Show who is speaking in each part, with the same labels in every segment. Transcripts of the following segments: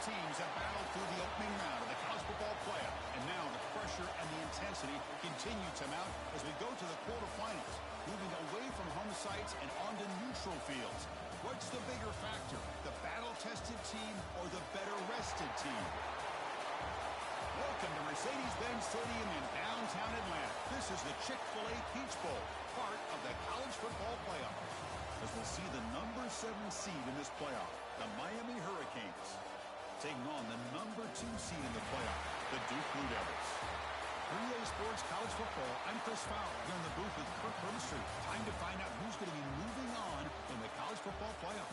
Speaker 1: teams have battled through the opening round of the college football playoff, and now the pressure and the intensity continue to mount as we go to the quarterfinals, moving away from home sites and onto neutral fields. What's the bigger factor, the battle-tested team or the better-rested team? Welcome to Mercedes-Benz Stadium in downtown Atlanta. This is the Chick-fil-A Peach Bowl, part of the college football playoff. As we'll see the number 7 seed in this playoff, the Miami Hurricanes, taking on the number 2 seed in the playoff, the Duke Blue Devils. For EA Sports College Football, I'm Chris Fowler here in the booth with Kirk Herbstreit. Time to find out who's going to be moving on in the college football playoff.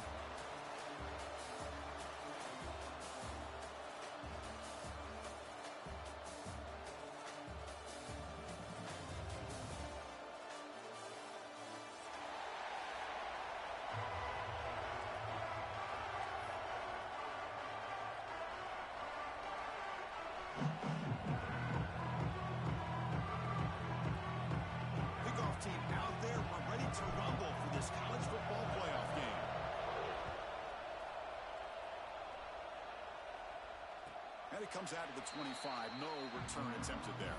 Speaker 1: And it comes out of the 25. No return attempted there.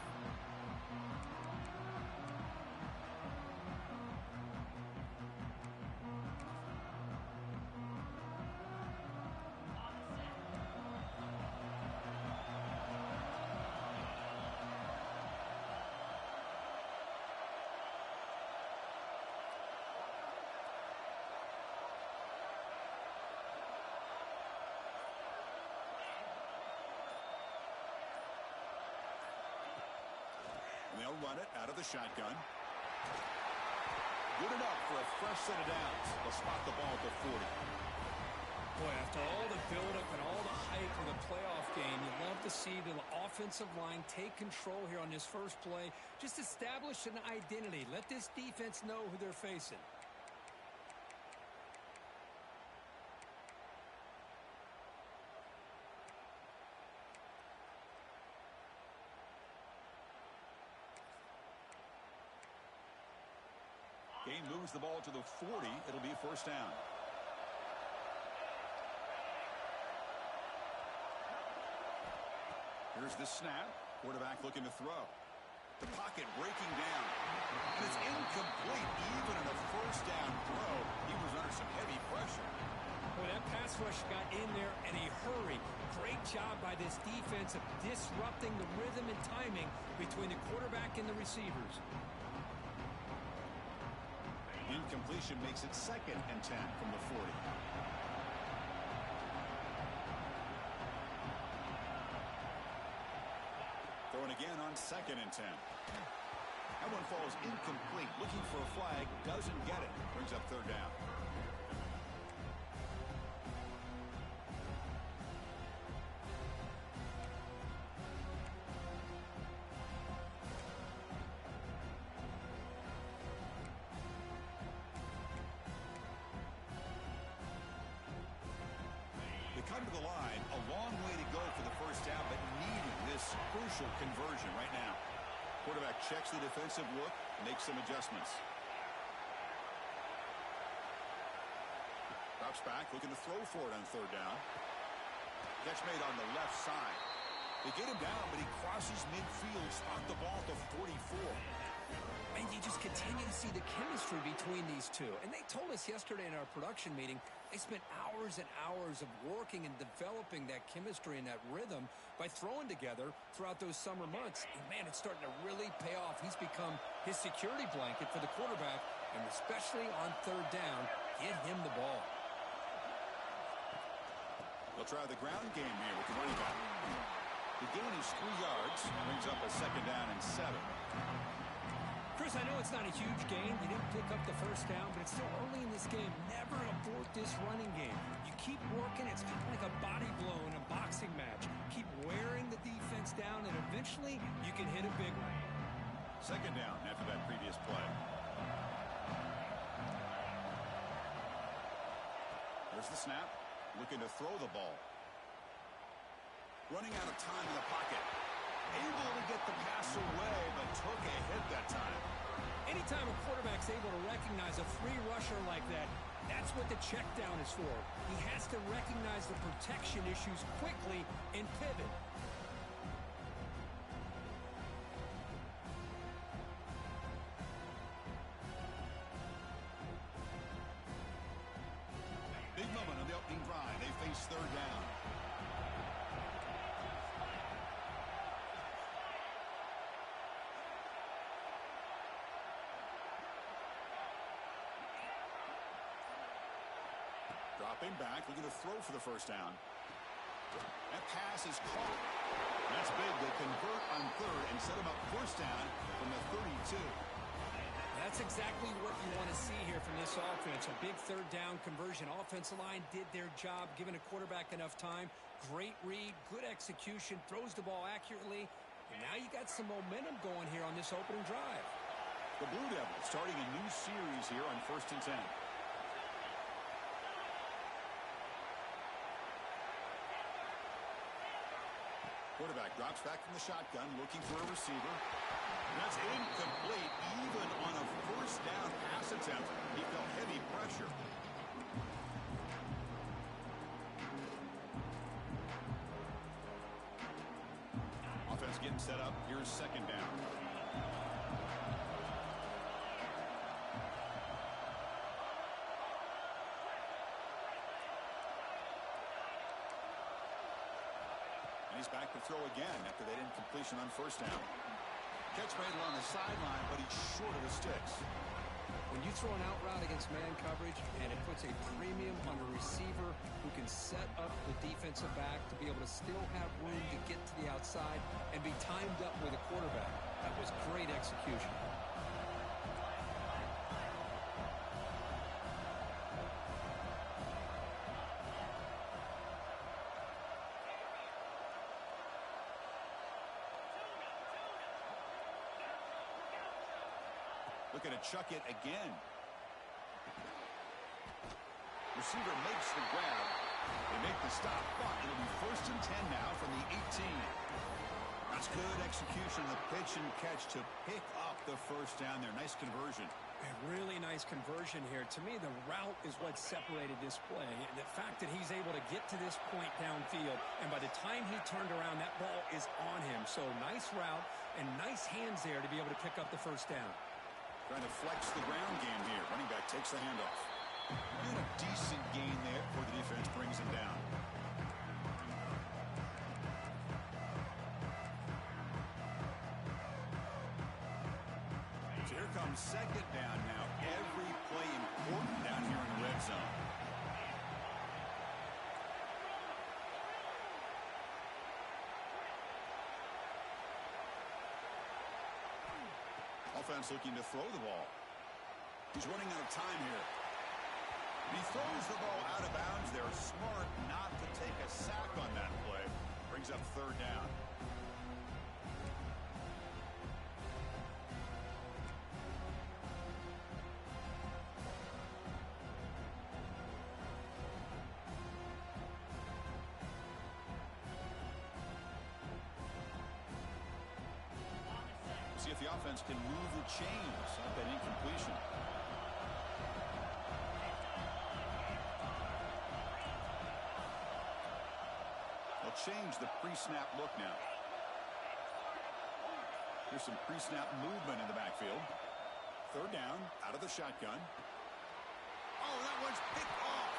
Speaker 1: They'll run it out of the shotgun. Good enough for a fresh set of downs. They'll spot the ball at the 40.
Speaker 2: Boy, after all the buildup and all the hype of the playoff game, you love to see the offensive line take control here on this first play. Just establish an identity. Let this defense know who they're facing.
Speaker 1: Game moves the ball to the 40. It'll be first down. Here's the snap. Quarterback looking to throw. The pocket breaking down. And it's incomplete. Even in a first down throw, he was under some heavy pressure.
Speaker 2: Boy, that pass rush got in there in a hurry. Great job by this defense of disrupting the rhythm and timing between the quarterback and the receivers.
Speaker 1: Incompletion makes it 2nd and 10 from the 40. Throwing again on 2nd and 10. That one falls incomplete. Looking for a flag. Doesn't get it. Brings up 3rd down. Come to the line, a long way to go for the first down, but needing this crucial conversion right now. Quarterback checks the defensive look, makes some adjustments. Drops back, looking to throw for it on 3rd down. Catch made on the left side. They get him down, but he crosses midfield, spot the ball to 44.
Speaker 2: And you just continue to see the chemistry between these two. And they told us yesterday in our production meeting, they spent hours and hours of working and developing that chemistry and that rhythm by throwing together throughout those summer months. And, man, it's starting to really pay off. He's become his security blanket for the quarterback, and especially on 3rd down, get him the ball.
Speaker 1: They'll try the ground game here with the running back. The gain is 3 yards, brings up a 2nd down and 7.
Speaker 2: Chris, I know it's not a huge gain. You didn't pick up the first down, but it's still early in this game. Never abort this running game. You keep working. It's kind of like a body blow in a boxing match. Keep wearing the defense down, and eventually you can hit a big one.
Speaker 1: 2nd down after that previous play. There's the snap. Looking to throw the ball. Running out of time in the pocket. Able to get the pass away, but took a hit that time.
Speaker 2: Anytime a quarterback's able to recognize a free rusher like that, That's what the check down is for. He has to recognize the protection issues quickly and pivot.
Speaker 1: Big moment on the opening drive. They face third down. Dropping back, looking to throw for the first down. That pass is caught. That's big. They convert on third and set him up first down from the 32.
Speaker 2: That's exactly what you want to see here from this offense. A big third down conversion. Offensive line did their job, giving a quarterback enough time. Great read, good execution, throws the ball accurately. And now you got some momentum going here on this opening drive.
Speaker 1: The Blue Devils starting a new series here on 1st and 10. Quarterback drops back from the shotgun, looking for a receiver. That's incomplete, even on a first down pass attempt. He felt heavy pressure. Offense getting set up. Here's second down. He's back to throw again after that incompletion on first down. Catch made along the sideline, but he's short of the sticks.
Speaker 2: When you throw an out route against man coverage and it puts a premium on a receiver who can set up the defensive back to be able to still have room to get to the outside and be timed up with a quarterback, that was great execution.
Speaker 1: Looking to chuck it again. Receiver makes the grab. They make the stop, but it'll be 1st and 10 now from the 18. That's good execution, the pitch and catch to pick up the first down there. Nice conversion.
Speaker 2: A really nice conversion here. To me, the route is what separated this play. The fact that he's able to get to this point downfield, and by the time he turned around, that ball is on him. So nice route and nice hands there to be able to pick up the first down.
Speaker 1: Trying to flex the ground game here. Running back takes the handoff. And a decent gain there before the defense brings him down. So here comes second down now. Every play important down here in the red zone. Offense looking to throw the ball. He's running out of time here. And he throws the ball out of bounds there. Smart not to take a sack on that play. Brings up third down. See if the offense can move the chains of that incompletion. They'll change the pre-snap look now. Here's some pre-snap movement in the backfield. Third down, out of the shotgun. Oh, that one's picked off.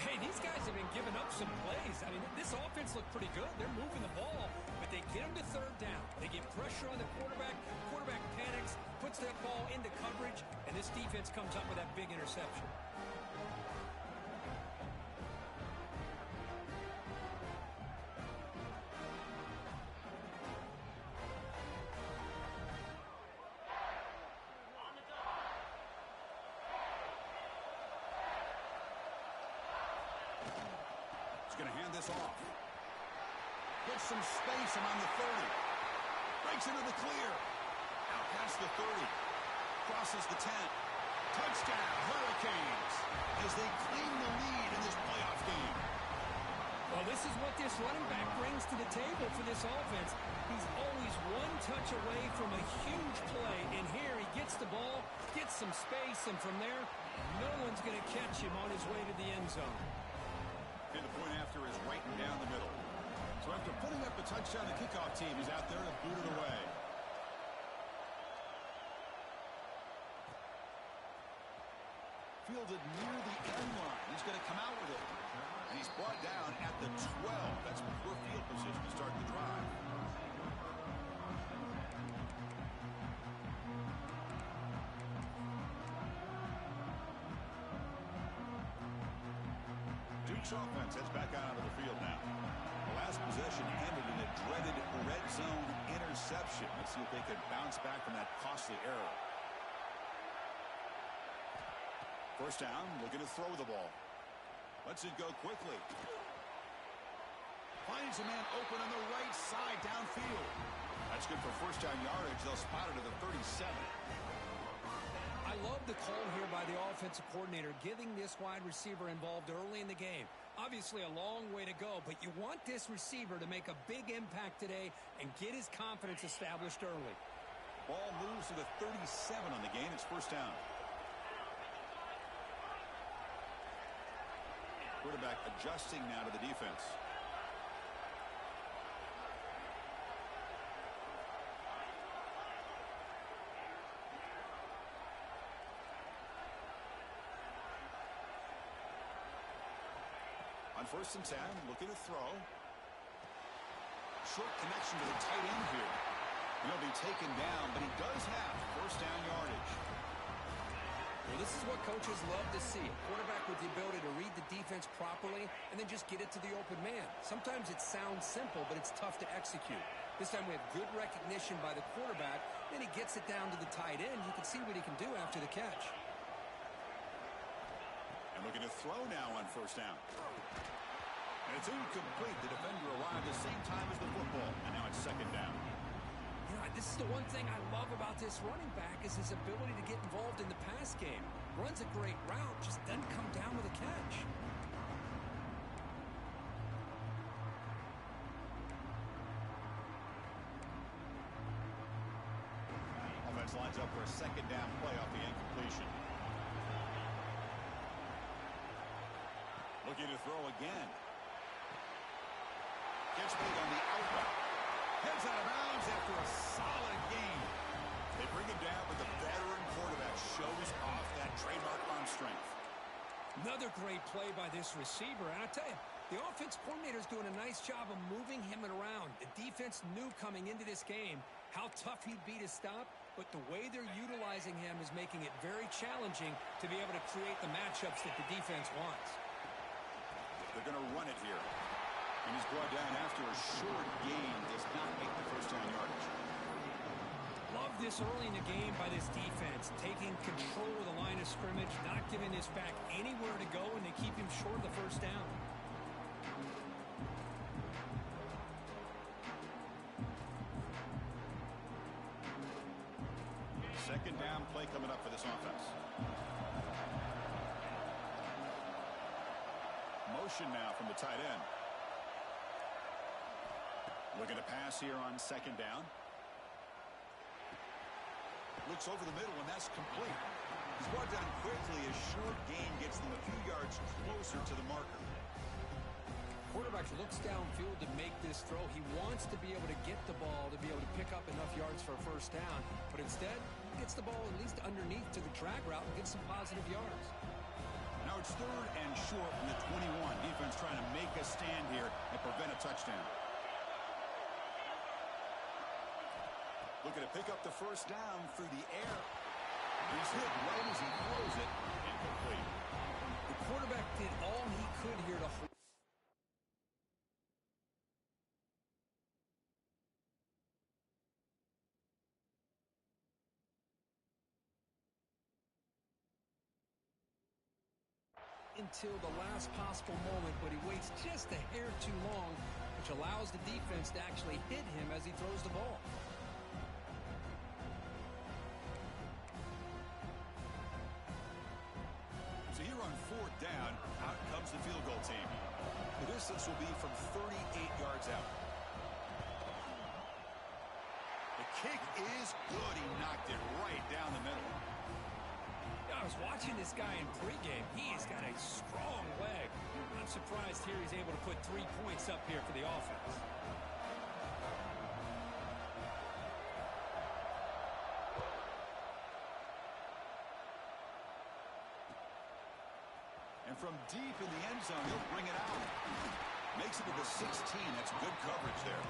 Speaker 2: Hey, these guys have been giving up some plays. I mean, this offense looked pretty good. They're moving the ball, but they get them to third down. They get pressure on the quarterback. Quarterback panics, puts that ball into coverage, and this defense comes up with that big interception.
Speaker 1: Going to hand this off. Gets some space around the 30. Breaks into the clear. Out past the 30. Crosses the 10. Touchdown, Hurricanes, as they claim the lead in this playoff game.
Speaker 2: Well, this is what this running back brings to the table for this offense. He's always one touch away from a huge play, and here he gets the ball, gets some space, and from there, no one's going to catch him on his way to the end zone.
Speaker 1: And the point after is right down the middle. So after putting up the touchdown, the kickoff team is out there to boot it away. Fielded near the end line. He's going to come out with it. And he's brought down at the 12. That's poor field position to start the drive. Duke's offense heads back out onto the field now. The last possession ended in a dreaded red zone interception. Let's see if they can bounce back from that costly error. First down, looking to throw the ball. Lets it go quickly. Finds a man open on the right side downfield. That's good for first down yardage. They'll spot it at the 37.
Speaker 2: I love the call here by the offensive coordinator, getting this wide receiver involved early in the game. Obviously a long way to go, but you want this receiver to make a big impact today and get his confidence established early.
Speaker 1: Ball moves to the 37 on the gain. It's first down. Quarterback adjusting now to the defense. On first and 10, looking to throw. Short connection to the tight end here. He'll be taken down, but he does have first down yardage.
Speaker 2: Well, this is what coaches love to see. A quarterback with the ability to read the defense properly and then just get it to the open man. Sometimes it sounds simple, but it's tough to execute. This time we have good recognition by the quarterback. Then he gets it down to the tight end. You can see what he can do after the catch.
Speaker 1: And looking to throw now on first down. And it's incomplete. The defender arrived at the same time as the football. And now it's second down.
Speaker 2: You know, this is the one thing I love about this running back is his ability to get involved in the pass game. Runs a great route, just doesn't come down with a catch.
Speaker 1: Offense lines up for a second down play off the incompletion. Looking to throw again. Gets big on the outlet. Heads out of bounds after a solid game. They bring him down, but the veteran quarterback shows off that trademark arm strength.
Speaker 2: Another great play by this receiver. And I tell you, the offense coordinator is doing a nice job of moving him around. The defense knew coming into this game how tough he'd be to stop, but the way they're utilizing him is making it very challenging to be able to create the matchups that the defense wants.
Speaker 1: They're going to run it here. And he's brought down after a short gain. Does not make the first down yardage.
Speaker 2: Love this early in the game by this defense. Taking control of the line of scrimmage, not giving this back anywhere to go, and they keep him short of the first down.
Speaker 1: Second down play coming up for this offense. Motion now from the tight end. Looking to pass here on second down. Looks over the middle, and that's complete. He's brought down quickly. A short gain gets them a few yards closer to the marker.
Speaker 2: Quarterback looks downfield to make this throw. He wants to be able to get the ball to be able to pick up enough yards for a first down, but instead he gets the ball at least underneath to the drag route and gets some positive yards.
Speaker 1: Now it's third and short from the 21. Defense trying to make a stand here and prevent a touchdown. Looking to pick up the first down through the air. He's hit right as he throws it. Incomplete.
Speaker 2: The quarterback did all he could here to hold until the last possible moment, but he waits just a hair too long, which allows the defense to actually hit him as he throws the ball.
Speaker 1: So here on fourth down, out comes the field goal team. The distance will be from 38 yards out. The kick is good. He knocked it right down the middle.
Speaker 2: I was watching this guy in pregame. He's got a strong leg. I'm surprised here he's able to put 3 points up here for the offense.
Speaker 1: And from deep in the end zone, he'll bring it out. Makes it to the 16. That's good coverage there.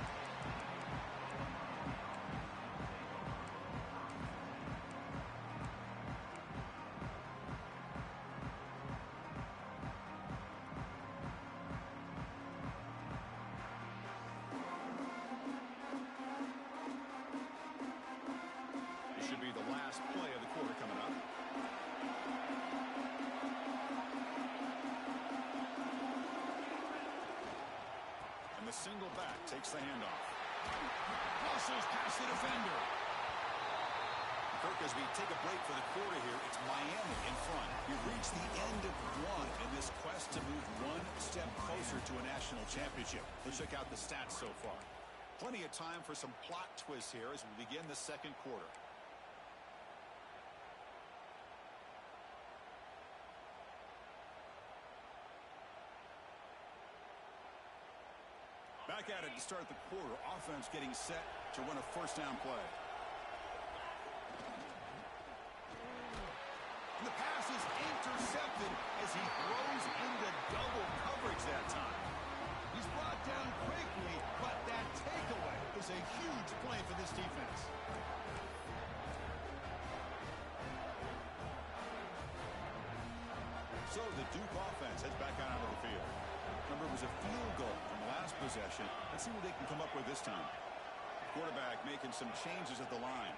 Speaker 1: This should be the last play of the quarter coming up. The single back takes the handoff. Muscles past the defender. Kirk, as we take a break for the quarter here, it's Miami in front. We've reached the end of one in this quest to move one step closer to a national championship. Let's check out the stats so far. Plenty of time for some plot twists here as we begin the second quarter. Back at it to start the quarter. Offense getting set to run a first down play. And the pass is intercepted as he throws into double coverage that time. He's brought down quickly, but that takeaway is a huge play for this defense. So the Duke offense heads back out onto the field. Remember, it was a field goal from last possession. Let's see what they can come up with this time. Quarterback making some changes at the line.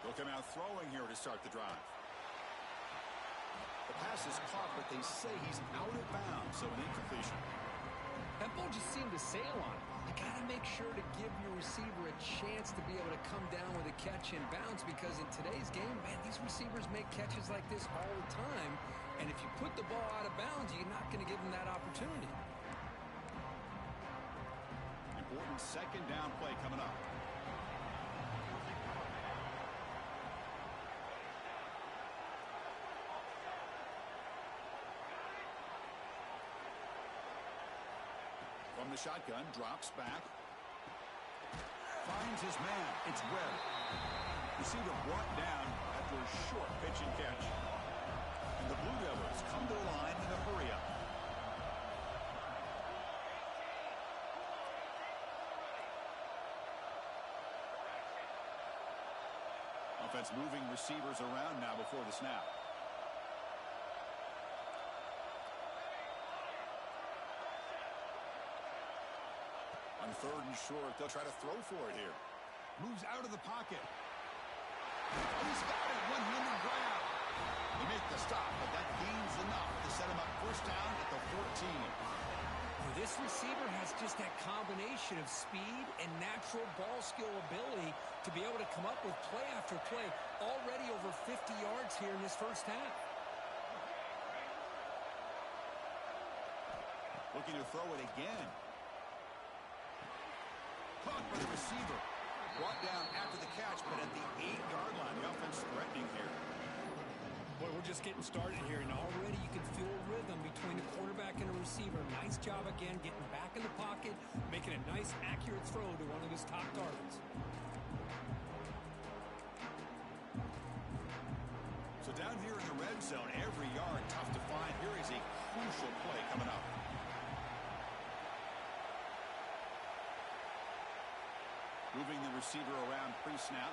Speaker 1: They'll come out throwing here to start the drive. The pass is caught, but they say he's out of bounds, so an incompletion.
Speaker 2: That ball just seemed to sail on him. You got to make sure to give your receiver a chance to be able to come down with a catch and bounce, because in today's game, man, these receivers make catches like this all the time. And if you put the ball out of bounds, you're not going to give them that opportunity.
Speaker 1: Important second down play coming up. From the shotgun, drops back. Finds his man. It's Webb. Receiver brought down after a short pitch and catch. And the Blue Devils come to the line in a hurry-up. Offense moving receivers around now before the snap. On third and short, they'll try to throw for it here. Moves out of the pocket. Oh, he's got it. One-handed grab. They make the stop, but that gains enough to set him up first down at the 14.
Speaker 2: Well, this receiver has just that combination of speed and natural ball skill ability to be able to come up with play after play. Already over 50 yards here in this first half.
Speaker 1: Looking to throw it again. Caught by the receiver. Brought down after the catch, but at the 8-yard line. The offense threatening here.
Speaker 2: Boy, we're just getting started here, and already you can feel a rhythm between the quarterback and the receiver. Nice job again getting back in the pocket, making a nice, accurate throw to one of his top targets.
Speaker 1: So down here in the red zone, every yard tough to find. Here is a crucial play coming up. Moving the receiver around pre-snap.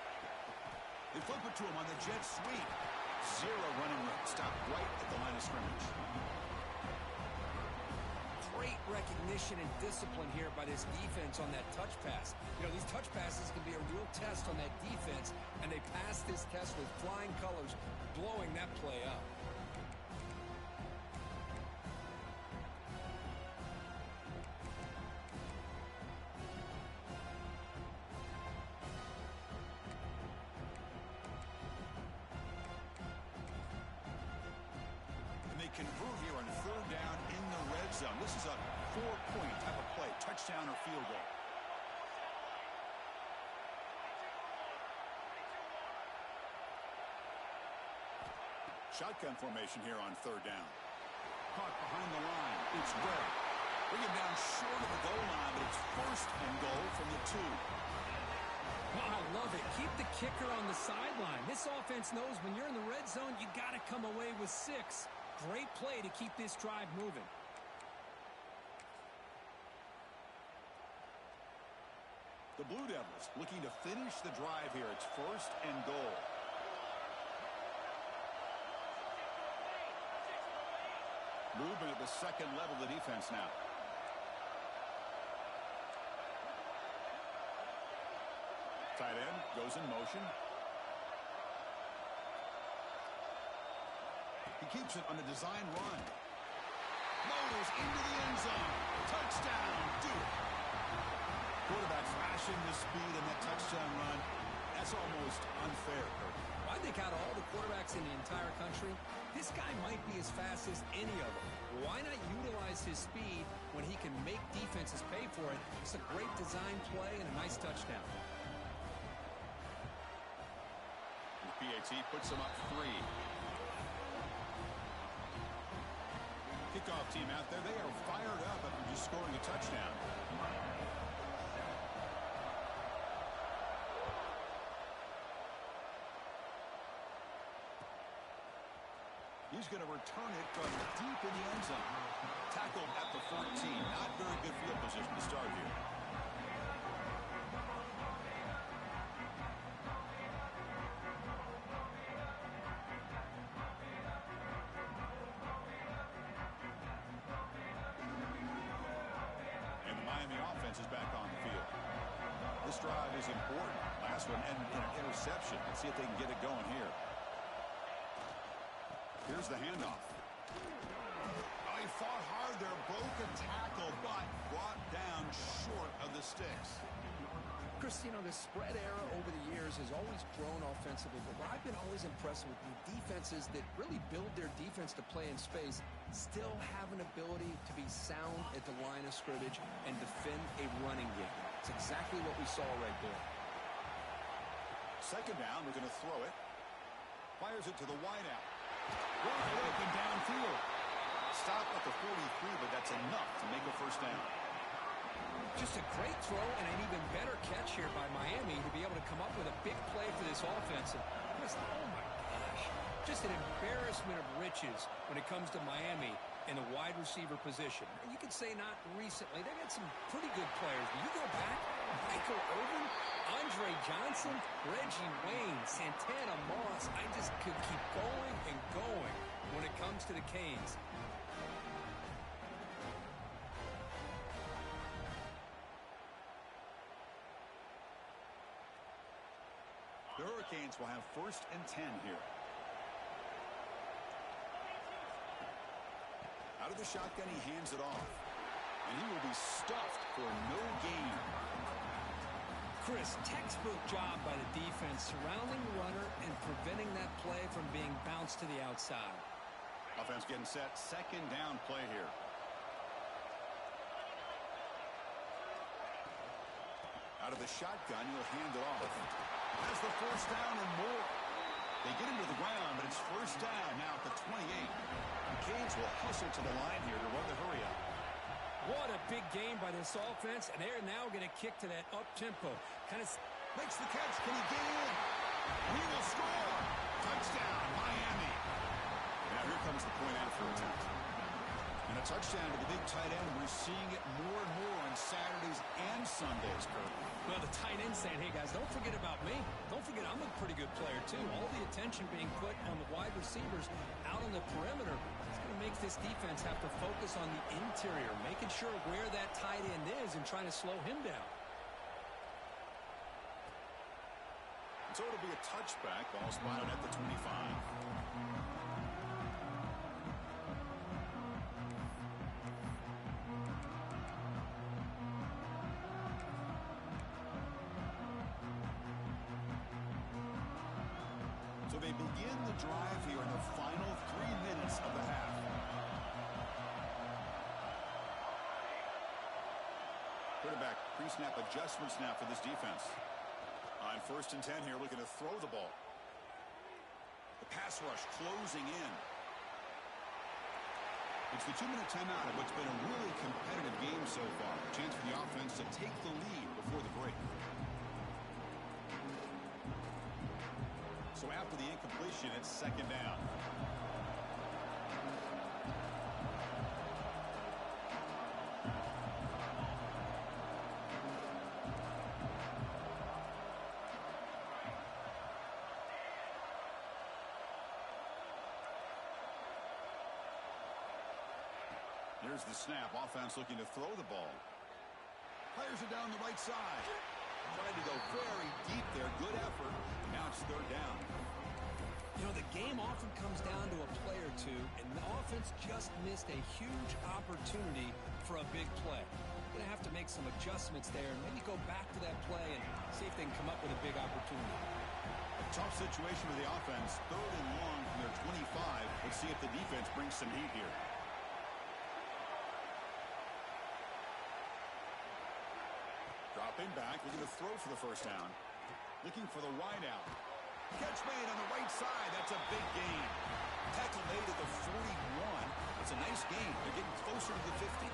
Speaker 1: They flip it to him on the jet sweep. Zero running room. Stopped right at the line of scrimmage.
Speaker 2: Great recognition and discipline here by this defense on that touch pass. You know, these touch passes can be a real test on that defense, and they passed this test with flying colors, blowing that play up.
Speaker 1: Convert here on third down in the red zone. This is a 4-point type of play, touchdown or field goal. Shotgun formation here on third down. Caught behind the line. It's Gray. Bring him down short of the goal line, but it's first and goal from the 2.
Speaker 2: Oh, I love it. Keep the kicker on the sideline. This offense knows when you're in the red zone, you got to come away with 6. Great play to keep this drive moving.
Speaker 1: The Blue Devils looking to finish the drive here. It's first and goal. Movement at the second level of the defense now. Tight end goes in motion. He keeps it on the design run. Motors into the end zone. Touchdown, Duke. Quarterback flashing the speed in that touchdown run. That's almost unfair, Kirk.
Speaker 2: I think out of all the quarterbacks in the entire country, this guy might be as fast as any of them. Why not utilize his speed when he can make defenses pay for it? It's a great design play and a nice touchdown.
Speaker 1: The PAT puts him up 3. Kickoff team out there, they are fired up after just scoring a touchdown. He's going to return it from deep in the end zone. Tackled at the 14. Not very good field position to start here. And the Miami offense is back on the field. This drive is important. Last one ended in an interception. Let's see if they can get it going here. Here's the handoff. Oh, he fought hard there, broke a tackle, but brought down short of the sticks.
Speaker 2: Chris, you know, the spread era over the years has always grown offensively, but what I've been always impressed with the defenses that really build their defense to play in space still have an ability to be sound at the line of scrimmage and defend a running game. It's exactly what we saw right there.
Speaker 1: Second down, we're going to throw it. Fires it to the wideout. Wide open downfield. Stop at the 43, but that's enough to make a first down.
Speaker 2: Just a great throw and an even better catch here by Miami to be able to come up with a big play for this offense. And oh my gosh, just an embarrassment of riches when it comes to Miami in the wide receiver position. You could say not recently. They've had some pretty good players. But you go back, Michael Irvin, Andre Johnson, Reggie Wayne, Santana Moss. I just could keep going and going when it comes to the Canes.
Speaker 1: The Hurricanes will have first and 10 here. Out of the shotgun, he hands it off. And he will be stuffed for no gain.
Speaker 2: Chris, textbook job by the defense surrounding the runner and preventing that play from being bounced to the outside.
Speaker 1: Offense getting set. Second down play here. Out of the shotgun, he'll hand it off. Has the first down and more. They get him to the ground, but it's first down now at the 28. The Canes will hustle to the line here to run the hurry up.
Speaker 2: What a big game by this offense, and they're now going to kick to that up-tempo. Kind of
Speaker 1: makes the catch. Can he get in? He will score. Touchdown, Miami. Now here comes the point after attempt. And a touchdown to the big tight end. We're seeing it more and more on Saturdays and Sundays, Kurt.
Speaker 2: Well, the tight end saying, hey, guys, don't forget about me. Don't forget I'm a pretty good player, too. All the attention being put on the wide receivers out on the perimeter. It's going to make this defense have to focus on the interior, making sure where that tight end is and trying to slow him down.
Speaker 1: So it'll be a touchback. Ball spotted at the 25. So they begin the drive here in the final 3 minutes of the half. Quarterback pre-snap adjustments now for this defense. On 1st and 10 here, looking to throw the ball. The pass rush closing in. It's the 2-minute timeout of what's been a really competitive game so far. A chance for the offense to take the lead before the break. So after the incompletion, it's 2nd down. Here's the snap. Offense looking to throw the ball. Players are down the right side. Trying to go very deep there. Good effort. Now it's 3rd down.
Speaker 2: You know, the game often comes down to a play or two, and the offense just missed a huge opportunity for a big play. Going to have to make some adjustments there and maybe go back to that play and see if they can come up with a big opportunity.
Speaker 1: A tough situation for the offense. 3rd and long from their 25. Let's see if the defense brings some heat here. Dropping back, looking to throw for the 1st down. Looking for the wide out. Catch made on the right side. That's a big gain. Tackle made at the 41. It's a nice gain. They're getting closer to the 50.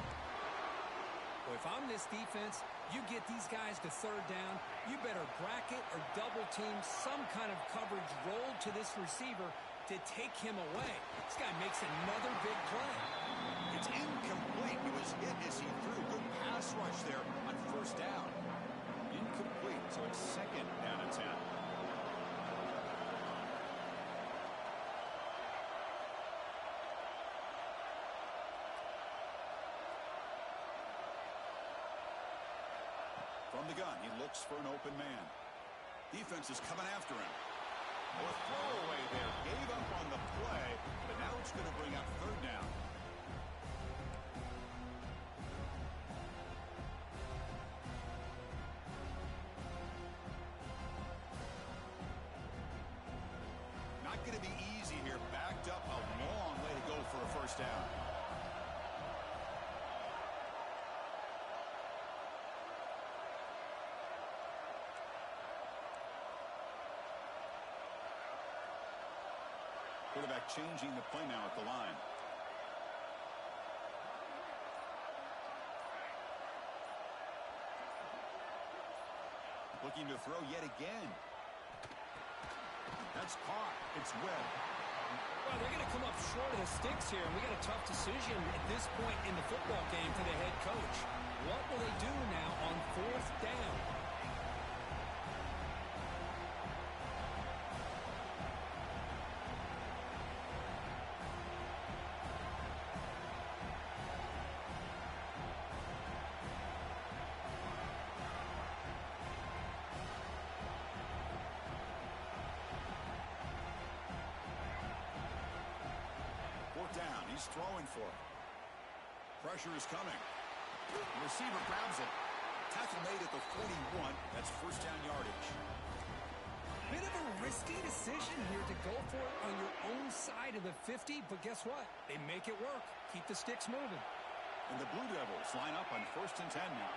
Speaker 2: Well, if I'm this defense, you get these guys to 3rd down, you better bracket or double team some kind of coverage roll to this receiver to take him away. This guy makes another big play.
Speaker 1: It's incomplete. He was hit as he threw. Good pass rush there on 1st down. Incomplete, so it's 2nd down and 10. From the gun, he looks for an open man. Defense is coming after him. Or throwaway there. Gave up on the play, but now it's going to bring up 3rd down. Not going to be easy here. Backed up a long way to go for a 1st down. Quarterback changing the play now at the line. Looking to throw yet again. That's caught. It's Webb.
Speaker 2: Well, they're going to come up short of the sticks here, and we got a tough decision at this point in the football game for the head coach. What will they do now on 4th down?
Speaker 1: Down. He's throwing for it. Pressure is coming. The receiver grabs it. Tackle made at the 41. That's 1st down yardage.
Speaker 2: Bit of a risky decision here to go for it on your own side of the 50, but guess what? They make it work. Keep the sticks moving.
Speaker 1: And the Blue Devils line up on 1st and 10 now.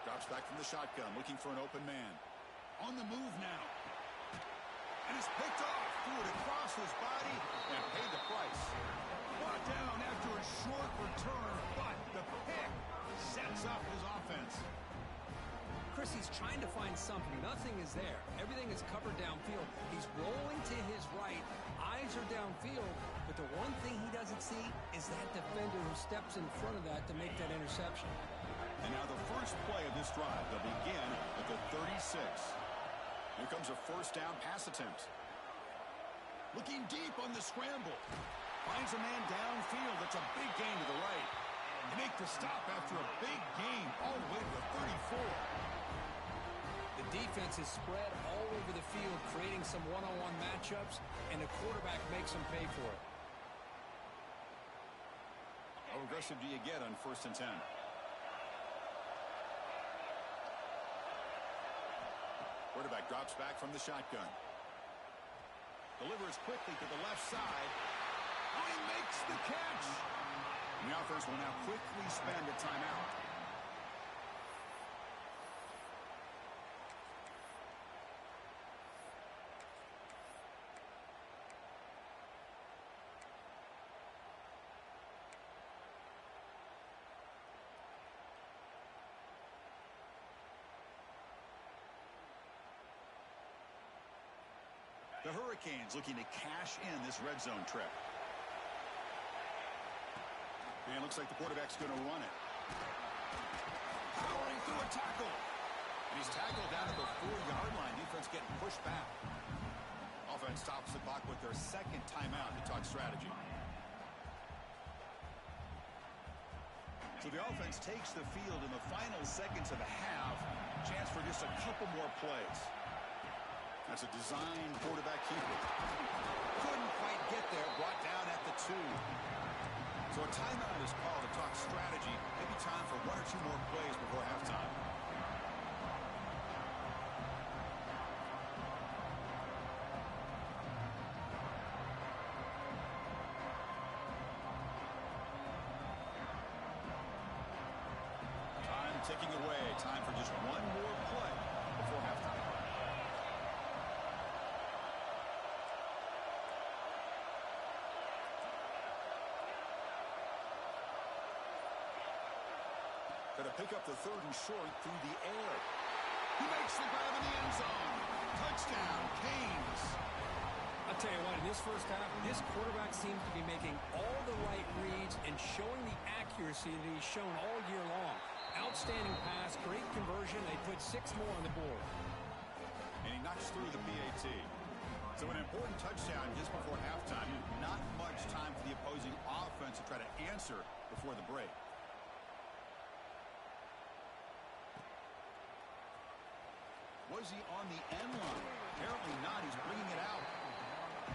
Speaker 1: Drops back from the shotgun, looking for an open man. On the move now. And it's picked off. Threw it across his body and paid the price. Brought down after a short return, but the pick sets up his offense.
Speaker 2: Chris, he's trying to find something. Nothing is there. Everything is covered downfield. He's rolling to his right. Eyes are downfield. But the one thing he doesn't see is that defender who steps in front of that to make that interception.
Speaker 1: And now the first play of this drive. They'll begin at the 36. Here comes a 1st down pass attempt. Looking deep on the scramble. Finds a man downfield. It's a big gain to the right. They make the stop after a big gain all the way to the 34.
Speaker 2: The defense is spread all over the field, creating some one-on-one matchups, and the quarterback makes them pay for it.
Speaker 1: How aggressive do you get on 1st and 10? Quarterback drops back from the shotgun. Delivers quickly to the left side. Oh, he makes the catch. And the offense will now quickly spend a timeout. The Hurricanes looking to cash in this red zone trip. And it looks like the quarterback's going to run it. Powering through a tackle. And he's tackled down at the 4-yard line. Defense getting pushed back. Offense stops the clock with their second timeout to talk strategy. So the offense takes the field in the final seconds of the half. Chance for just a couple more plays. That's a design quarterback keeper. Couldn't quite get there. Brought down at the 2. So a timeout is called to talk strategy. Maybe time for 1 or 2 more plays before halftime. Time ticking away. Time for just 1 more play before halftime. Going to pick up the 3rd and short through the air. He makes the grab in the end zone. Touchdown, Canes.
Speaker 2: I'll tell you what, in this first half, this quarterback seems to be making all the right reads and showing the accuracy that he's shown all year long. Outstanding pass, great conversion. They put 6 more on the board.
Speaker 1: And he knocks through the PAT. So an important touchdown just before halftime. Not much time for the opposing offense to try to answer before the break. Was he on the end line? Apparently not. He's bringing it out.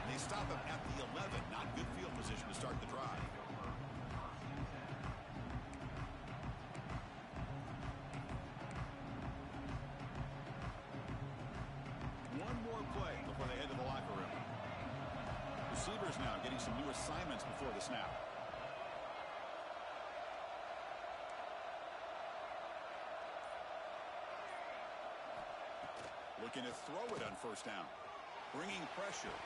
Speaker 1: They stop him at the 11. Not good field position to start the drive. One more play before they head to the locker room. Receivers now getting some new assignments before the snap. Looking to throw it on first down. Bringing pressure.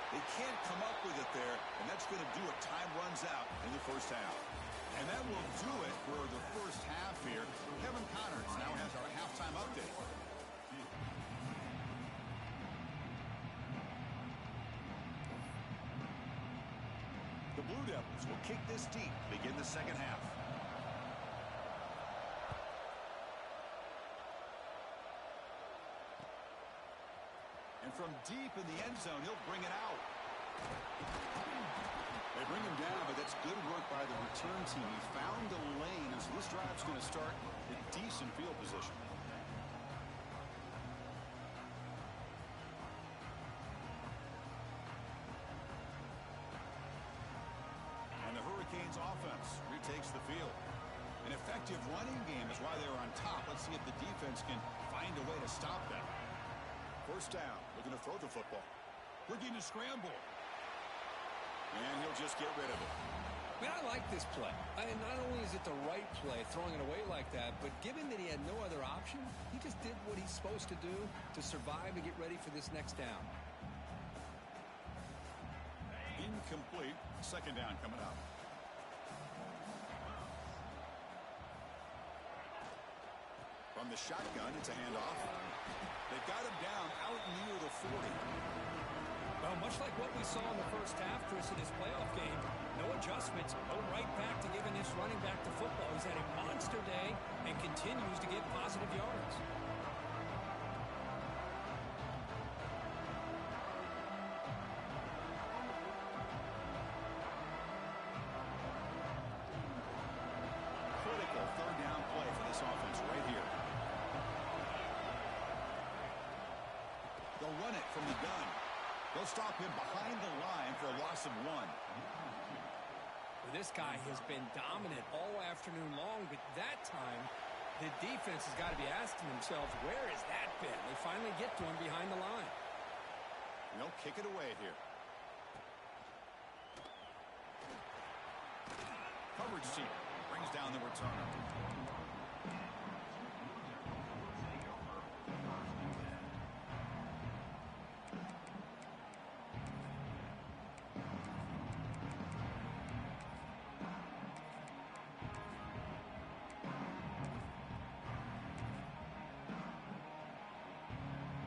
Speaker 1: They can't come up with it there, and that's going to do it. Time runs out in the first half. And that will do it for the first half here. Kevin Connors now has our halftime update. The Blue Devils will kick this deep, begin the second half. From deep in the end zone, he'll bring it out. They bring him down, but that's good work by the return team. He found the lane, and so this drive's going to start with decent field position. And the Hurricanes offense retakes the field. An effective running game is why they're on top. Let's see if the defense can find a way to stop them. First down, looking to throw the football. Looking to scramble. And he'll just get rid of it.
Speaker 2: Man, I like this play. Not only is it the right play, throwing it away like that, but given that he had no other option, he just did what he's supposed to do to survive and get ready for this next down.
Speaker 1: Incomplete. Second down coming up. From the shotgun, it's a handoff. They've got him down out near the 40.
Speaker 2: Well, much like what we saw in the first half, Chris, in his playoff game, no adjustments, go right back to giving this running back to football. He's had a monster day and continues to get positive yards.
Speaker 1: Critical third down play for this offense right here. They'll run it from the gun. They'll stop him behind the line for a loss of 1.
Speaker 2: Well, this guy has been dominant all afternoon long, but that time the defense has got to be asking themselves, where has that been? They finally get to him behind the line.
Speaker 1: And they'll kick it away here. coverage team. Brings down the returner.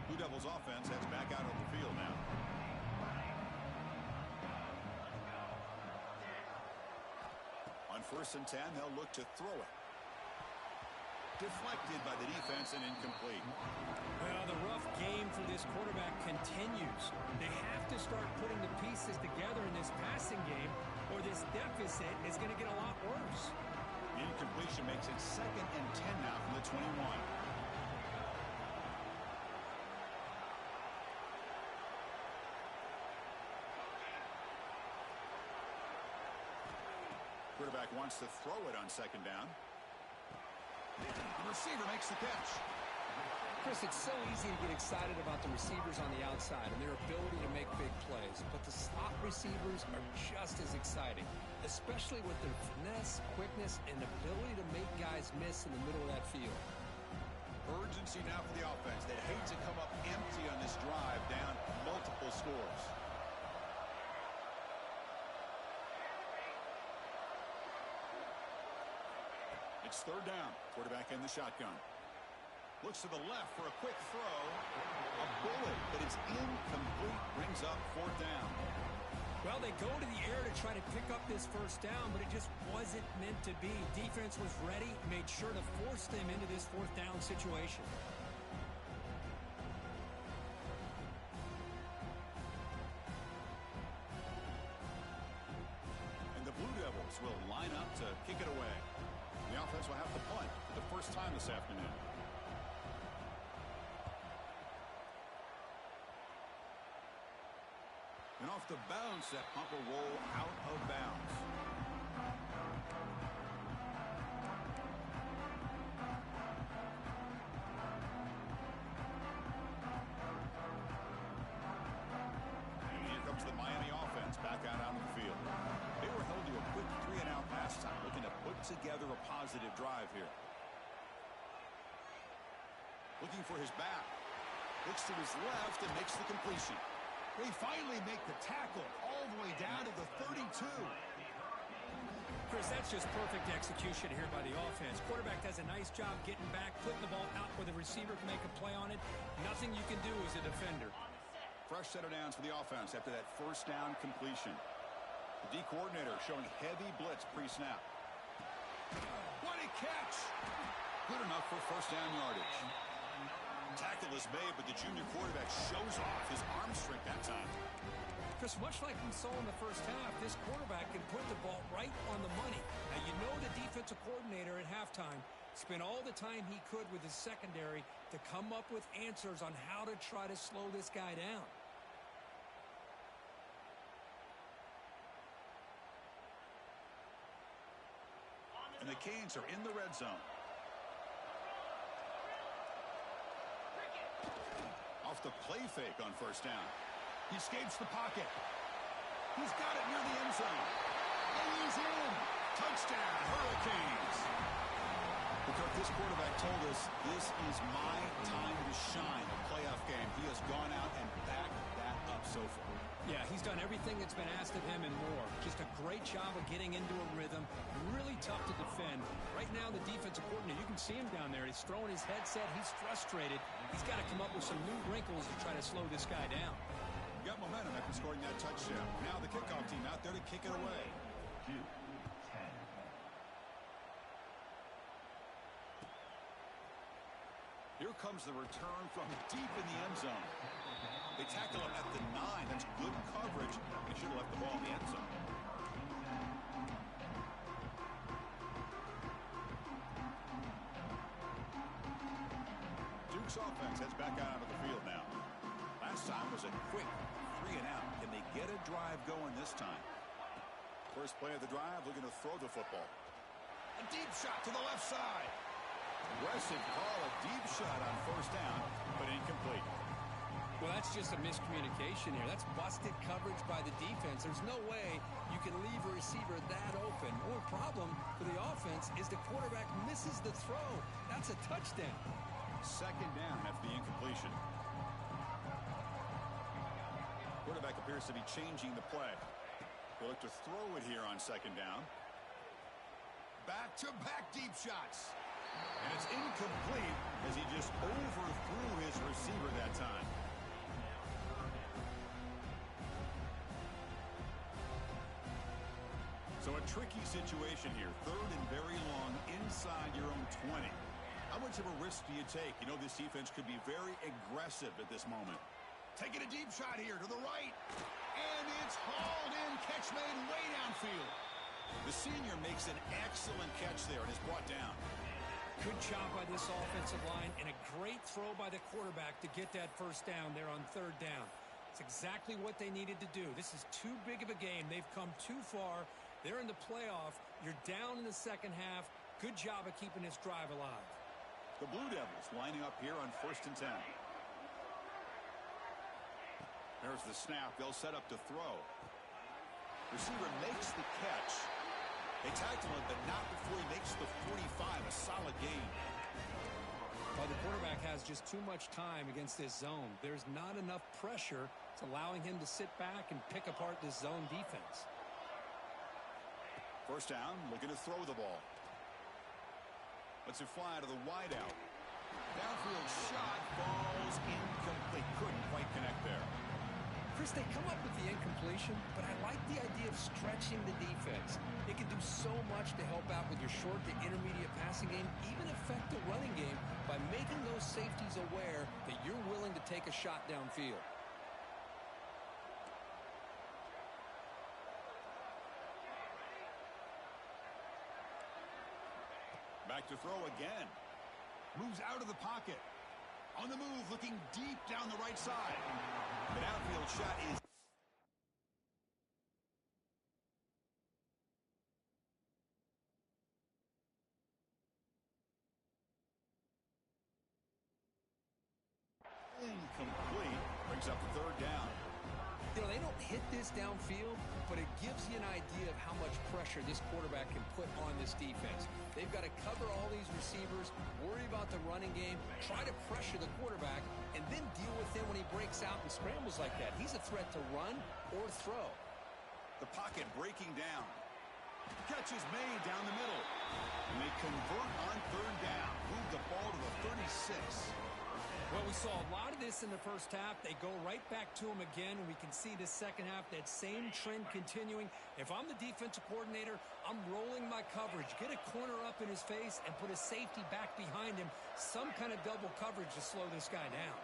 Speaker 1: Blue Devils offense heads back out on the field now. On 1st and 10, they'll look to throw it. Deflected by the defense and incomplete.
Speaker 2: Well, the rough game for this quarterback continues. They have to start putting the pieces together in this passing game, or this deficit is going to get a lot worse.
Speaker 1: The incompletion makes it 2nd and 10 now from the 21. Quarterback wants to throw it on 2nd down. The receiver makes the catch.
Speaker 2: Chris, it's so easy to get excited about the receivers on the outside and their ability to make big plays, but the slot receivers are just as exciting, especially with their finesse, quickness, and ability to make guys miss in the middle of that field.
Speaker 1: Urgency now for the offense. They hate to come up empty on this drive, down multiple scores. It's 3rd down. Quarterback in the shotgun. Looks to the left for a quick throw. A bullet, but it's incomplete. Brings up 4th down.
Speaker 2: Well, they go to the air to try to pick up this 1st down, but it just wasn't meant to be. Defense was ready, made sure to force them into this 4th down situation.
Speaker 1: And the Blue Devils will line up to kick it away. The offense will have to punt for the first time this afternoon. And off the bounce, that punt will roll out of bounds. And here comes the Miami offense back out onto the field. They were held to a quick 3-and-out last time, looking to put together a positive drive here. Looking for his back. Looks to his left and makes the completion. They finally make the tackle all the way down to the 32.
Speaker 2: Chris, that's just perfect execution here by the offense. Quarterback does a nice job getting back, putting the ball out where the receiver can make a play on it. Nothing you can do as a defender.
Speaker 1: Fresh set of downs for the offense after that 1st down completion. The D coordinator showing heavy blitz pre-snap. What a catch! Good enough for 1st down yardage. Tackle is made, but the junior quarterback shows off his arm strength that time.
Speaker 2: Chris, much like we saw in the 1st half, this quarterback can put the ball right on the money. Now, you know the defensive coordinator at halftime spent all the time he could with his secondary to come up with answers on how to try to slow this guy down.
Speaker 1: And the Canes are in the red zone. Off the play fake on 1st down. He escapes the pocket. He's got it near the end zone. And he's in. Touchdown, Hurricanes. Because this quarterback told us this is my time to shine, a playoff game. He has gone out and backed that up so far.
Speaker 2: Yeah, he's done everything that's been asked of him and more. Just a great job of getting into a rhythm. Really tough to defend. Right now, the defensive coordinator, you can see him down there. He's throwing his headset. He's frustrated. He's got to come up with some new wrinkles to try to slow this guy down.
Speaker 1: Got momentum after scoring that touchdown. Now the kickoff team out there to kick it away. Here comes the return from deep in the end zone. They tackle him at the 9. That's good coverage. They should have left the ball in the end zone. Duke's offense heads back out onto the field now. Last time was a quick 3-and-out. Can they get a drive going this time? First play of the drive, looking to throw the football. A deep shot to the left side. Aggressive call, a deep shot on 1st down, but incomplete.
Speaker 2: Well, that's just a miscommunication here. That's busted coverage by the defense. There's no way you can leave a receiver that open. More problem for the offense is the quarterback misses the throw. That's a touchdown.
Speaker 1: Second down after the incompletion. Quarterback appears to be changing the play. He'll look to throw it here on second down. Back-to-back deep shots. And it's incomplete as he just overthrew his receiver that time. So a tricky situation here. Third and very long inside your own 20. How much of a risk do you take? You know, this defense could be very aggressive at this moment. Taking a deep shot here to the right. And it's hauled in. Catch made way downfield. The senior makes an excellent catch there and is brought down.
Speaker 2: Good job by this offensive line and a great throw by the quarterback to get that first down there on third down. It's exactly what they needed to do. This is too big of a game. They've come too far. They're in the playoff. You're down in the second half. Good job of keeping this drive alive.
Speaker 1: The Blue Devils lining up here on 1st and 10. There's the snap. They'll set up to throw. Receiver makes the catch. They tackle him, but not before he makes the 45. A solid gain.
Speaker 2: Well, the quarterback has just too much time against this zone. There's not enough pressure. It's allowing him to sit back and pick apart this zone defense.
Speaker 1: First down, looking to throw the ball. Lets it fly to the wideout. Downfield shot falls incomplete. Couldn't quite connect there.
Speaker 2: Chris, they come up with the incompletion, but I like the idea of stretching the defense. It can do so much to help out with your short to intermediate passing game, even affect the running game by making those safeties aware that you're willing to take a shot downfield.
Speaker 1: Back to throw again. Moves out of the pocket. On the move, looking deep down the right side. The downfield shot is incomplete. Brings up the third down.
Speaker 2: You know, they don't hit this downfield, but it gives you an idea of how much pressure this quarterback can put on this defense. They've got to cover all these receivers, worry about the running game, try to pressure the quarterback, and then deal with him when he breaks out and scrambles like that. He's a threat to run or throw.
Speaker 1: The pocket breaking down. Catch is made down the middle. And they convert on third down. Move the ball to the 36.
Speaker 2: Well, we saw a lot of this in the first half. They go right back to him again, and we can see the second half, that same trend continuing. If I'm the defensive coordinator, I'm rolling my coverage. Get a corner up in his face and put a safety back behind him. Some kind of double coverage to slow this guy down.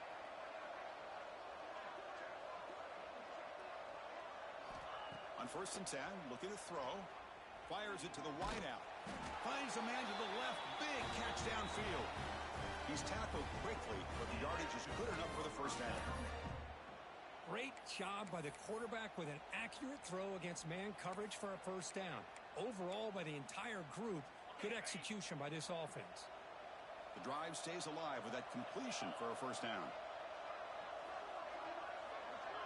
Speaker 1: On 1st and 10, looking to throw. Fires it to the wideout. Finds a man to the left. Big catch downfield. He's tackled quickly, but the yardage is good enough for the first down.
Speaker 2: Great job by the quarterback with an accurate throw against man coverage for a first down. Overall, by the entire group, good execution by this offense.
Speaker 1: The drive stays alive with that completion for a first down.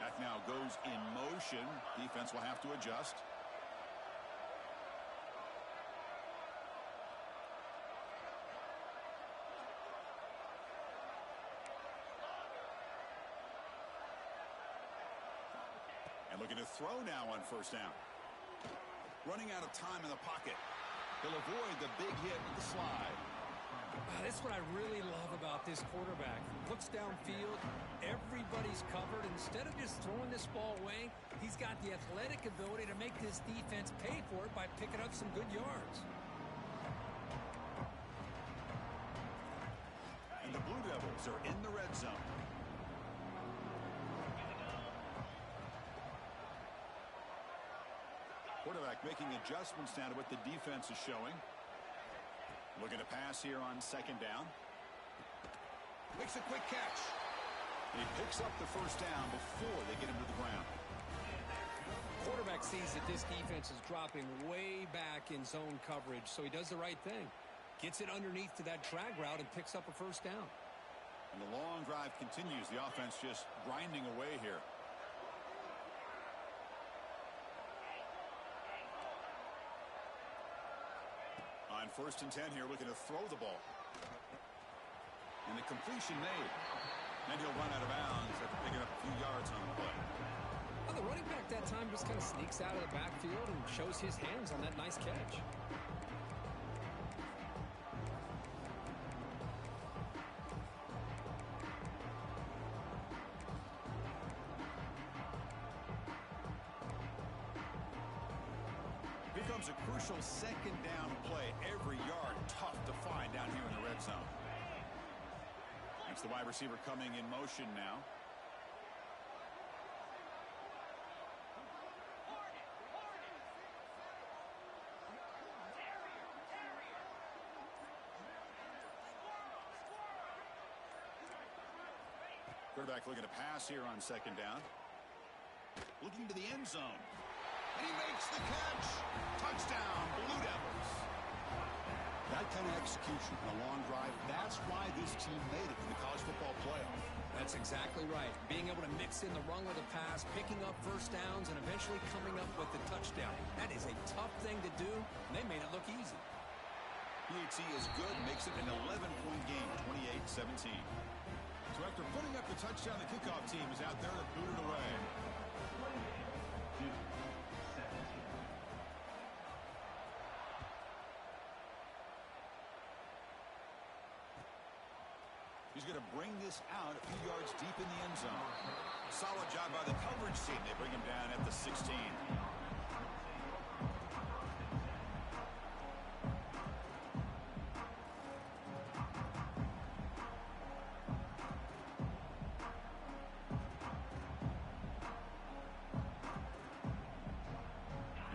Speaker 1: That now goes in motion. Defense will have to adjust. And looking to throw now on first down. Running out of time in the pocket. He'll avoid the big hit with the slide.
Speaker 2: That's what I really love about this quarterback. Looks downfield. Everybody's covered. Instead of just throwing this ball away, he's got the athletic ability to make this defense pay for it by picking up some good yards.
Speaker 1: And the Blue Devils are in the red zone. Quarterback making adjustments now to what the defense is showing. Looking to pass here on second down. Makes a quick catch. And he picks up the first down before they get him to the ground.
Speaker 2: Quarterback sees that this defense is dropping way back in zone coverage, so he does the right thing. Gets it underneath to that drag route and picks up a first down.
Speaker 1: And the long drive continues. The offense just grinding away here. On 1st and 10 here, looking to throw the ball. And the completion made. And he'll run out of bounds after picking up a few yards on the play.
Speaker 2: Well, the running back that time just kind of sneaks out of the backfield and shows his hands on that nice catch.
Speaker 1: Becomes a crucial 2nd down play. Every yard tough to find down here in the red zone. It's the wide receiver coming in motion now. Quarterback looking to pass here on 2nd down. Looking to the end zone. And he makes the catch. Touchdown, Blue Devils. That kind of execution in a long drive, that's why this team made it in the college football playoff.
Speaker 2: That's exactly right. Being able to mix in the run with the pass, picking up 1st downs, and eventually coming up with the touchdown. That is a tough thing to do, and they made it look easy.
Speaker 1: PAT is good, makes it an 11-point game, 28-17. So after putting up the touchdown, the kickoff team is out there to boot it away. He's going to bring this out a few yards deep in the end zone. Solid job by the coverage team. They bring him down at the 16.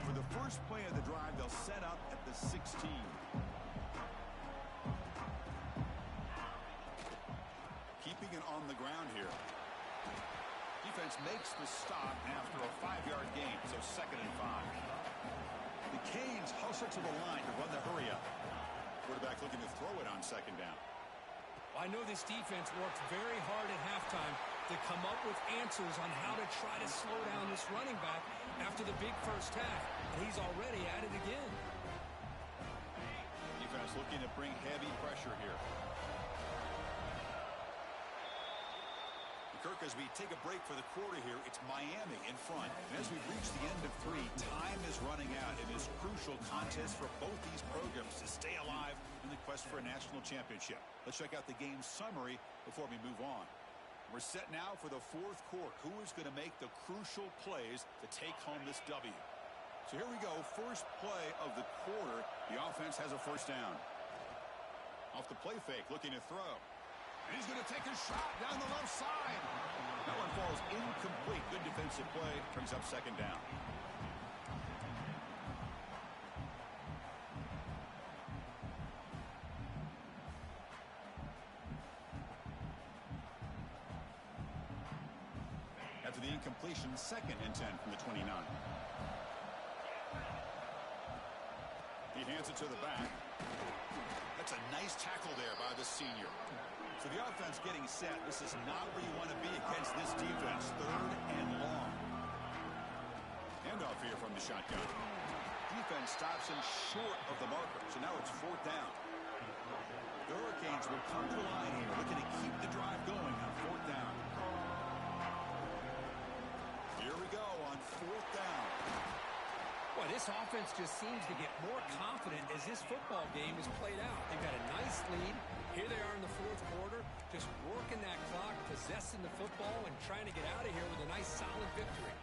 Speaker 1: For the first play of the drive, they'll set up at the 16. Keeping it on the ground here. Defense makes the stop after a 5-yard gain, so 2nd and 5. The Canes hustle to the line to run the hurry up. Quarterback looking to throw it on 2nd down.
Speaker 2: I know this defense worked very hard at halftime to come up with answers on how to try to slow down this running back after the big first half. And he's already at it again.
Speaker 1: Defense looking to bring heavy pressure here. Kirk, as we take a break for the quarter here, it's Miami in front. And as we've reached the end of 3, time is running out in this crucial contest for both these programs to stay alive in the quest for a national championship. Let's check out the game summary before we move on. We're set now for the 4th quarter. Who is going to make the crucial plays to take home this W? So here we go. First play of the quarter. The offense has a 1st down. Off the play fake, looking to throw. And he's going to take a shot down the left side. That one falls incomplete. Good defensive play. Brings up 2nd down. After the incompletion, 2nd and 10 from the 29. He hands it to the back. That's a nice tackle there by the senior. So the offense getting set. This is not where you want to be against this defense. 3rd and long. Handoff here from the shotgun. Defense stops him short of the marker. So now it's 4th down. The Hurricanes will come to the line here, looking to keep the drive going on 4th down. Here we go on 4th down.
Speaker 2: Boy, this offense just seems to get more confident as this football game is played out. They've got a nice lead. Here they are in the 4th quarter, just working that clock, possessing the football, and trying to get out of here with a nice, solid victory.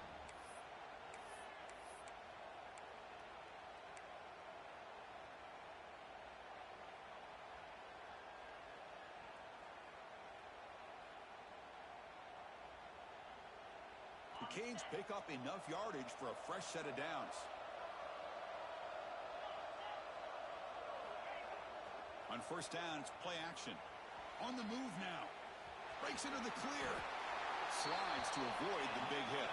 Speaker 1: The Canes pick up enough yardage for a fresh set of downs. On 1st down, it's play action. On the move now. Breaks into the clear. Slides to avoid the big hit.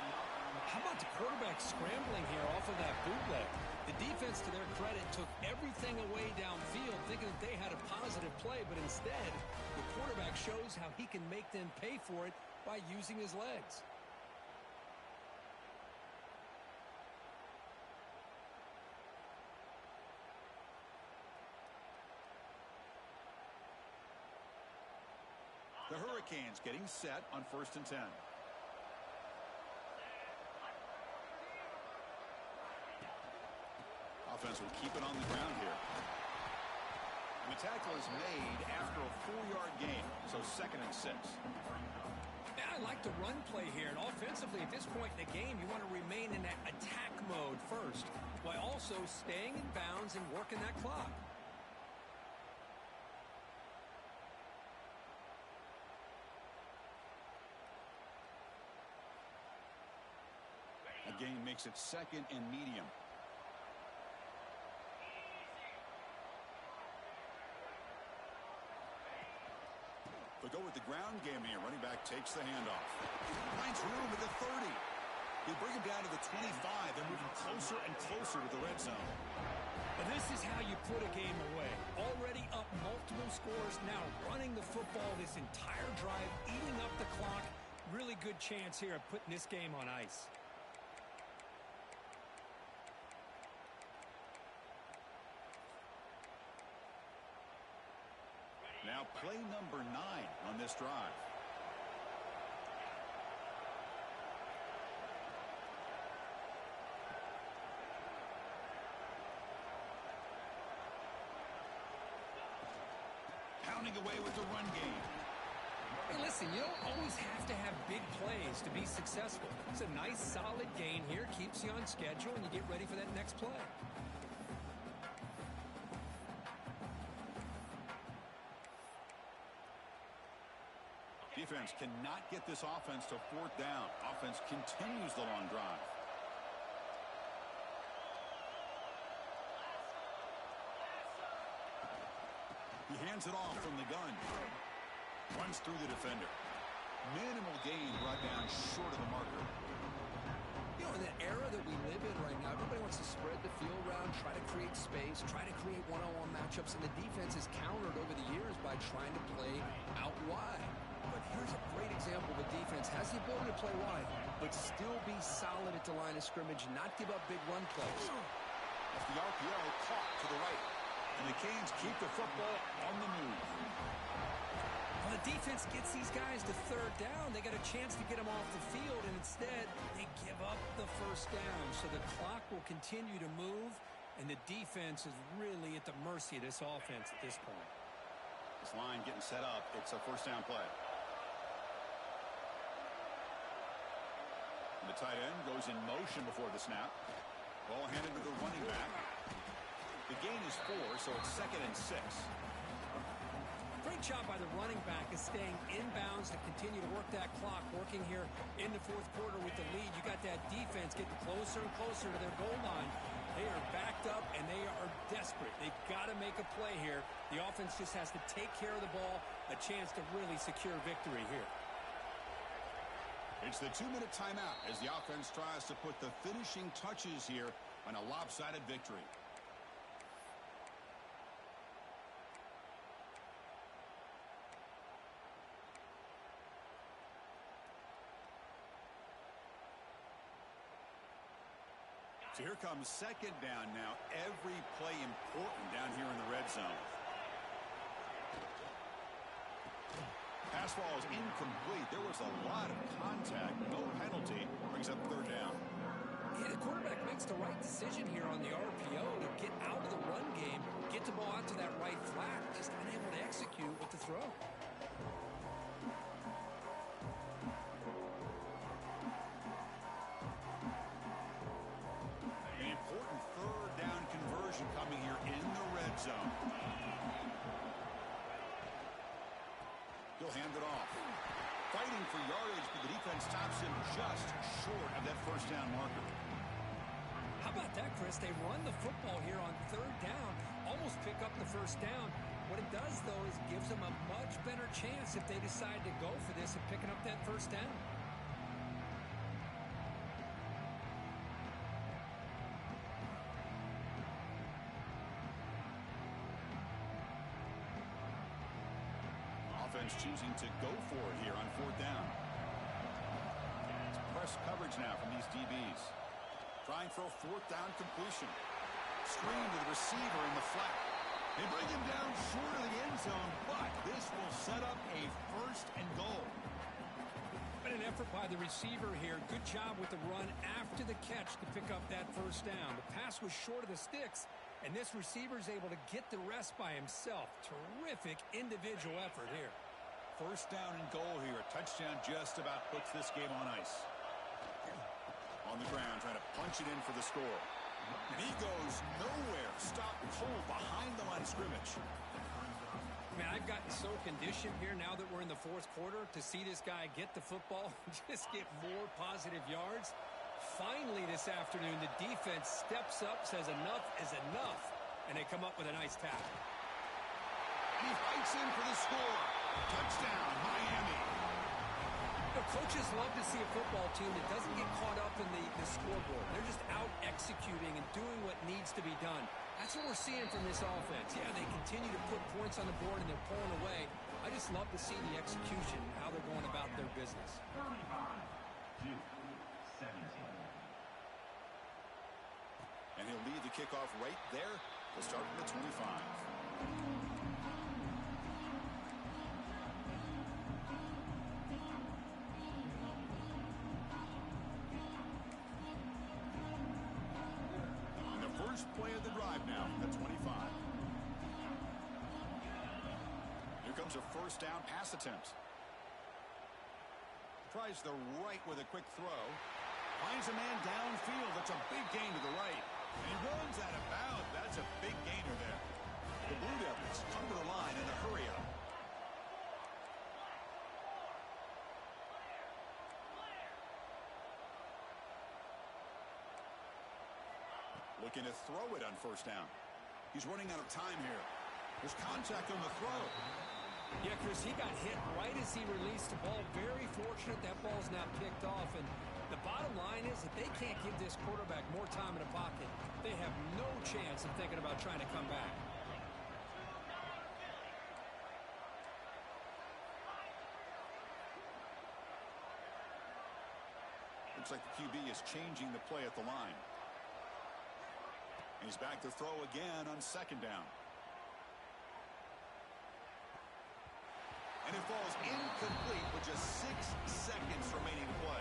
Speaker 2: How about the quarterback scrambling here off of that bootleg? The defense, to their credit, took everything away downfield, thinking that they had a positive play, but instead, the quarterback shows how he can make them pay for it by using his legs.
Speaker 1: The Hurricanes getting set on 1st and 10. Offense will keep it on the ground here. And the tackle is made after a 4-yard gain, so 2nd and 6.
Speaker 2: Yeah, I like the run play here, and offensively at this point in the game, you want to remain in that attack mode first, while also staying in bounds and working that clock.
Speaker 1: Gain makes it 2nd and medium. They'll go with the ground game here. Running back takes the handoff. Finds room at the 30. They bring him down to the 25. They're moving closer and closer to the red zone.
Speaker 2: And this is how you put a game away. Already up multiple scores, now running the football this entire drive, eating up the clock. Really good chance here of putting this game on ice.
Speaker 1: Now play number 9 on this drive. Pounding away with the run game.
Speaker 2: Hey, listen, you don't always have to have big plays to be successful. It's a nice, solid gain here. Keeps you on schedule, and you get ready for that next play.
Speaker 1: Defense cannot get this offense to 4th down. Offense continues the long drive. He hands it off from the gun. Runs through the defender. Minimal gain brought down short of the marker.
Speaker 2: You know, in the era that we live in right now, everybody wants to spread the field around, try to create space, try to create one-on-one matchups, and the defense has countered over the years by trying to play out wide. But here's a great example of a defense has the ability to play wide, but still be solid at the line of scrimmage, not give up big run plays.
Speaker 1: As the RPO caught to the right. And the Canes keep the football on the move.
Speaker 2: Well, the defense gets these guys to 3rd down. They got a chance to get them off the field, and instead they give up the 1st down. So the clock will continue to move, and the defense is really at the mercy of this offense at this point.
Speaker 1: This line getting set up. It's a 1st down play. And the tight end goes in motion before the snap. Ball handed to the running back. The gain is 4, so it's 2nd and 6.
Speaker 2: Great job by the running back is staying inbounds to continue to work that clock, working here in the 4th quarter with the lead. You got that defense getting closer and closer to their goal line. They are backed up, and they are desperate. They've got to make a play here. The offense just has to take care of the ball, a chance to really secure victory here.
Speaker 1: It's the 2-minute timeout as the offense tries to put the finishing touches here on a lopsided victory. So here comes 2nd down now. Every play important down here in the red zone. Pass ball is incomplete. There was a lot of contact. No penalty. Brings up 3rd down.
Speaker 2: Yeah, the quarterback makes the right decision here on the RPO to get out of the run game, get the ball out to that right flat, just unable to execute with the throw.
Speaker 1: Coming here in the red zone. He'll hand it off. Fighting for yardage, but the defense stops him just short of that 1st down marker.
Speaker 2: How about that, Chris? They run the football here on 3rd down, almost pick up the 1st down. What it does, though, is gives them a much better chance if they decide to go for this of picking up that 1st down.
Speaker 1: offense choosing to go for it here on 4th down. It's press coverage now from these DBs. Trying for a 4th down completion. Screen to the receiver in the flat. They bring him down short of the end zone, but this will set up a 1st and goal.
Speaker 2: But an effort by the receiver here. Good job with the run after the catch to pick up that 1st down. The pass was short of the sticks, and this receiver is able to get the rest by himself. Terrific individual effort here.
Speaker 1: 1st down and goal here. A touchdown just about puts this game on ice. On the ground, trying to punch it in for the score. And he goes nowhere. Stopped cold behind the line of scrimmage.
Speaker 2: Man, I've gotten so conditioned here now that we're in the 4th quarter to see this guy get the football and just get more positive yards. Finally this afternoon, the defense steps up, says enough is enough, and they come up with a nice tackle.
Speaker 1: And he fights in for the score. Touchdown, Miami.
Speaker 2: The coaches love to see a football team that doesn't get caught up in the scoreboard. They're just out executing and doing what needs to be done. That's what we're seeing from this offense. Yeah, they continue to put points on the board and they're pulling away. I just love to see the execution and how they're going about their business.
Speaker 1: 35-17. And he'll lead the kickoff right there to start from the 25. First play of the drive now, the 25. Here comes a 1st down pass attempt. Tries the right with a quick throw. Finds a man downfield. That's a big gain to the right. And he runs out of bounds. That's a big gainer there. The Blue Devils come to the line in a hurry up. Looking to throw it on 1st down. He's running out of time here. There's contact on the throw.
Speaker 2: Yeah, Chris, he got hit right as he released the ball. Very fortunate that ball's now picked off. And the bottom line is that they can't give this quarterback more time in the pocket. They have no chance of thinking about trying to come back.
Speaker 1: Looks like the QB is changing the play at the line. He's back to throw again on 2nd down. And it falls incomplete with just 6 seconds remaining to play.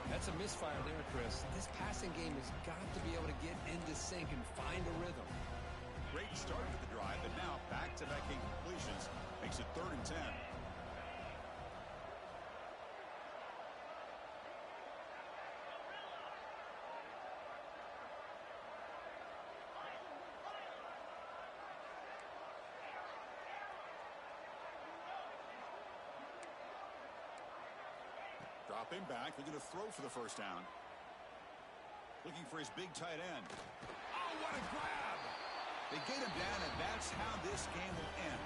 Speaker 2: That's a misfire there, Chris. This passing game has got to be able to get into sync and find a rhythm.
Speaker 1: Great start to the drive, but now back-to-back incompletions makes it 3rd and 10. Dropping back, looking to throw for the 1st down. Looking for his big tight end. Oh, what a grab! They get him down, and that's how this game will end.